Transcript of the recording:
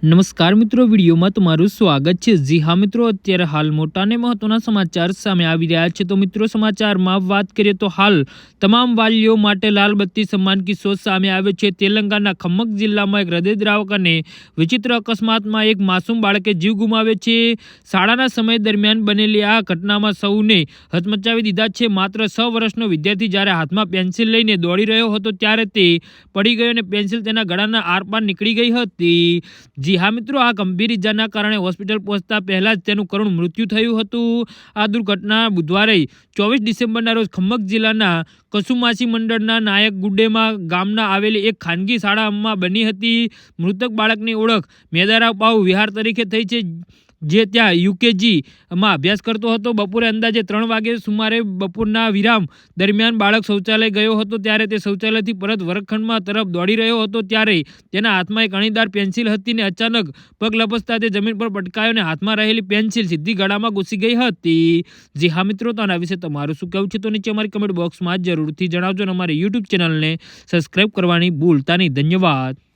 નમસ્કાર મિત્રો, વિડીયોમાં તમારું સ્વાગત છે। જી હા મિત્રો, અત્યારે હાલ મોટા અને મહત્વના સમાચાર સામે આવી રહ્યા છે। તો મિત્રો, સમાચારમાં વાત કરીએ તો હાલ તમામ વાલીઓ માટે લાલબત્તી સન્માન કિસ્સો સામે આવ્યો છે। તેલંગાના ખમ્મક જિલ્લામાં એક હૃદયદ્રાવક અને વિચિત્ર અકસ્માતમાં એક માસૂમ બાળકે જીવ ગુમાવ્યો છે। શાળાના સમય દરમિયાન બનેલી આ ઘટનામાં સૌને હચમચાવી દીધા છે। માત્ર 6 વર્ષનો વિદ્યાર્થી જ્યારે હાથમાં પેન્સિલ લઈને દોડી રહ્યો હતો ત્યારે તે પડી ગયો અને પેન્સિલ તેના ગળાના આરપાર નીકળી ગઈ હતી। જી હા મિત્રો, આ ગંભીર ઇજાના કારણે હોસ્પિટલ પહોંચતા પહેલા જ તેનું કરુણ મૃત્યુ થયું હતું। આ દુર્ઘટના બુધવારે 24 ડિસેમ્બરના રોજ ખમ્મક જિલ્લાના કસુમાસી મંડળના નાયકગુડેમાં ગામના આવેલી એક ખાનગી શાળામાં બની હતી। મૃતક બાળકની ઓળખ મેદારા પાઉ વિહાર તરીકે થઈ છે, જે ત્યાં યુકેજીમાં અભ્યાસ કરતો હતો। બપોરે અંદાજે 3 વાગે સુમારે બપોરના વિરામ દરમિયાન બાળક શૌચાલય ગયો હતો। ત્યારે તે શૌચાલયથી પરત વર્ગખંડમાં તરફ દોડી રહ્યો હતો ત્યારે તેના હાથમાં એક અણીદાર પેન્સિલ હતી ને અચાનક પગ લપસતા તે જમીન પર પટકાયો અને હાથમાં રહેલી પેન્સિલ સીધી ગળામાં ઘૂસી ગઈ હતી। જી હા મિત્રો, તો આના વિશે તમારું શું કહેવું છે તો નીચે અમારી કમેન્ટ બોક્સમાં જરૂરથી જણાવજો અને અમારી યુટ્યુબ ચેનલને સબસ્ક્રાઈબ કરવાની ભૂલતા નહીં। ધન્યવાદ।